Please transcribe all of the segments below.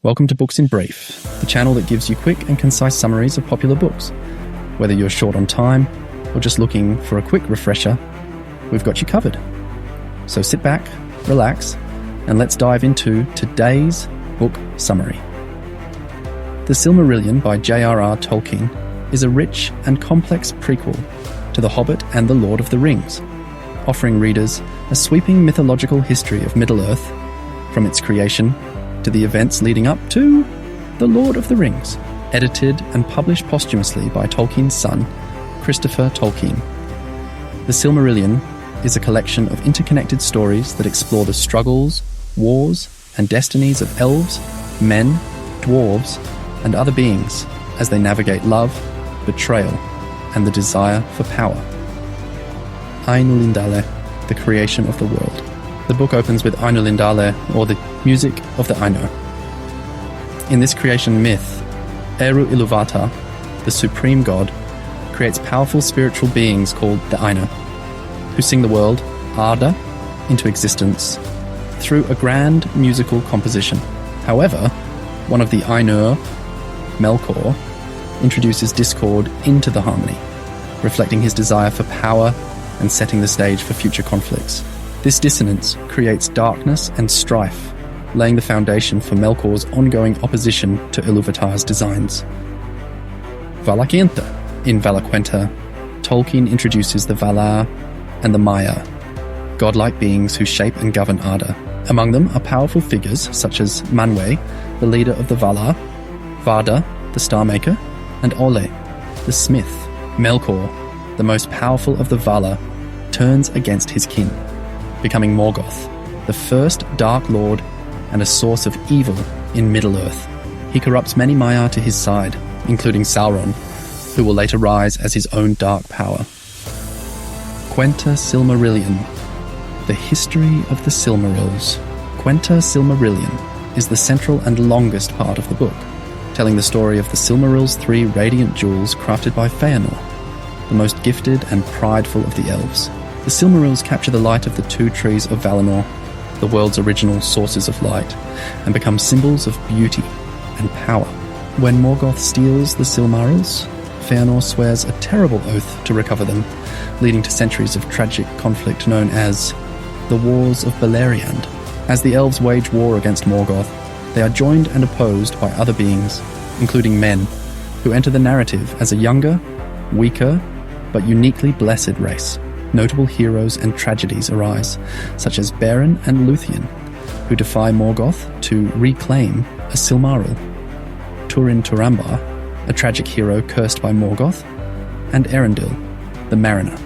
Welcome to Books in Brief, the channel that gives you quick and concise summaries of popular books. Whether you're short on time or just looking for a quick refresher, we've got you covered. So sit back, relax, and let's dive into today's book summary. The Silmarillion by J.R.R. Tolkien is a rich and complex prequel to The Hobbit and The Lord of the Rings, offering readers a sweeping mythological history of Middle-earth, from its creation to the events leading up to The Lord of the Rings, edited and published posthumously by Tolkien's son, Christopher Tolkien. The Silmarillion is a collection of interconnected stories that explore the struggles, wars, and destinies of elves, men, dwarves, and other beings as they navigate love, betrayal, and the desire for power. Ainulindale, the creation of the world. The book opens with Ainulindale, or the music of the Ainu. In this creation myth, Eru Iluvata, the supreme god, creates powerful spiritual beings called the Ainu, who sing the world, Arda, into existence through a grand musical composition. However, one of the Ainur, Melkor, introduces discord into the harmony, reflecting his desire for power and setting the stage for future conflicts. This dissonance creates darkness and strife, laying the foundation for Melkor's ongoing opposition to Iluvatar's designs. Valaquenta. In Valaquenta, Tolkien introduces the Valar and the Maiar, godlike beings who shape and govern Arda. Among them are powerful figures such as Manwë, the leader of the Valar, Varda, the Star Maker, and Ole, the Smith. Melkor, the most powerful of the Valar, turns against his kin, becoming Morgoth, the first Dark Lord and a source of evil in Middle-earth. He corrupts many Maiar to his side, including Sauron, who will later rise as his own dark power. Quenta Silmarillion, the history of the Silmarils. Quenta Silmarillion is the central and longest part of the book, telling the story of the Silmarils' 3 radiant jewels crafted by Feanor, the most gifted and prideful of the elves. The Silmarils capture the light of the 2 trees of Valinor, the world's original sources of light, and become symbols of beauty and power. When Morgoth steals the Silmarils, Feanor swears a terrible oath to recover them, leading to centuries of tragic conflict known as the Wars of Beleriand. As the elves wage war against Morgoth, they are joined and opposed by other beings, including men, who enter the narrative as a younger, weaker, but uniquely blessed race. Notable heroes and tragedies arise, such as Beren and Luthien, who defy Morgoth to reclaim a Silmaril, Turin Turambar, a tragic hero cursed by Morgoth, and Erendil, the Mariner,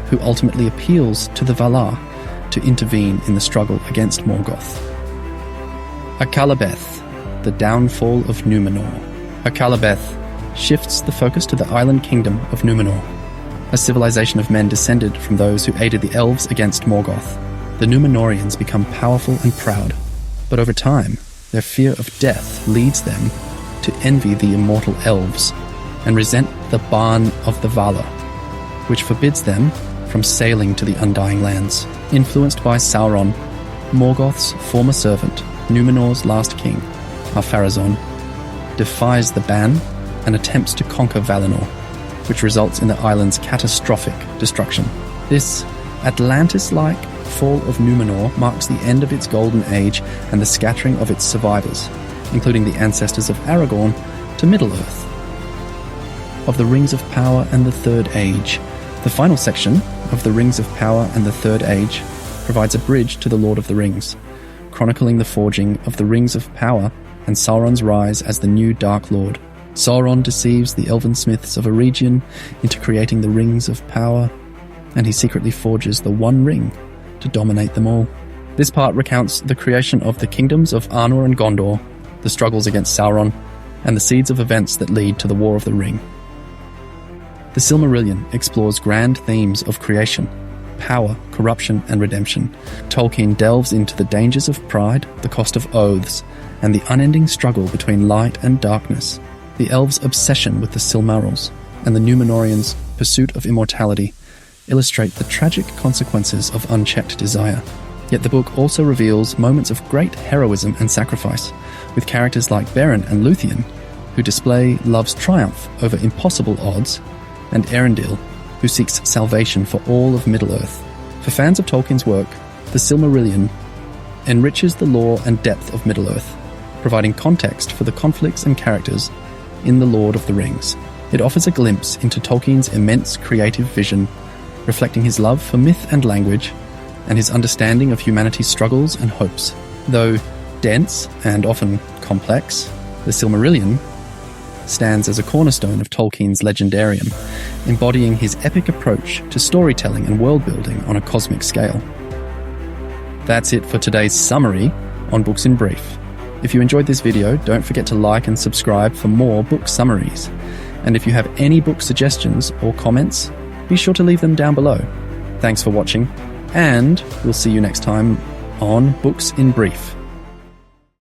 who ultimately appeals to the Valar to intervene in the struggle against Morgoth. Akallabeth, the downfall of Numenor. Akallabeth shifts the focus to the island kingdom of Numenor, a civilization of men descended from those who aided the elves against Morgoth. The Númenóreans become powerful and proud, but over time, their fear of death leads them to envy the immortal elves and resent the Ban of the Valar, which forbids them from sailing to the Undying Lands. Influenced by Sauron, Morgoth's former servant, Númenor's last king, Ar-Pharazôn, defies the ban and attempts to conquer Valinor, which results in the island's catastrophic destruction. This Atlantis-like fall of Numenor marks the end of its golden age and the scattering of its survivors, including the ancestors of Aragorn to Middle-earth. Of the Rings of Power and the Third Age, the final section of the Rings of Power and the Third Age provides a bridge to the Lord of the Rings, chronicling the forging of the Rings of Power and Sauron's rise as the new Dark Lord. Sauron deceives the elven smiths of a region into creating the Rings of Power, and he secretly forges the One Ring to dominate them all. This part recounts the creation of the kingdoms of Arnor and Gondor, the struggles against Sauron, and the seeds of events that lead to the War of the Ring. The Silmarillion explores grand themes of creation, power, corruption, and redemption. Tolkien delves into the dangers of pride, the cost of oaths, and the unending struggle between light and darkness. The elves' obsession with the Silmarils and the Númenóreans' pursuit of immortality illustrate the tragic consequences of unchecked desire. Yet the book also reveals moments of great heroism and sacrifice, with characters like Beren and Luthien, who display love's triumph over impossible odds, and Erendil, who seeks salvation for all of Middle-earth. For fans of Tolkien's work, the Silmarillion enriches the lore and depth of Middle-earth, providing context for the conflicts and characters in The Lord of the Rings. It offers a glimpse into Tolkien's immense creative vision, reflecting his love for myth and language, and his understanding of humanity's struggles and hopes. Though dense and often complex, the Silmarillion stands as a cornerstone of Tolkien's legendarium, embodying his epic approach to storytelling and world-building on a cosmic scale. That's it for today's summary on Books in Brief. If you enjoyed this video, don't forget to like and subscribe for more book summaries. And if you have any book suggestions or comments, be sure to leave them down below. Thanks for watching, and we'll see you next time on Books in Brief.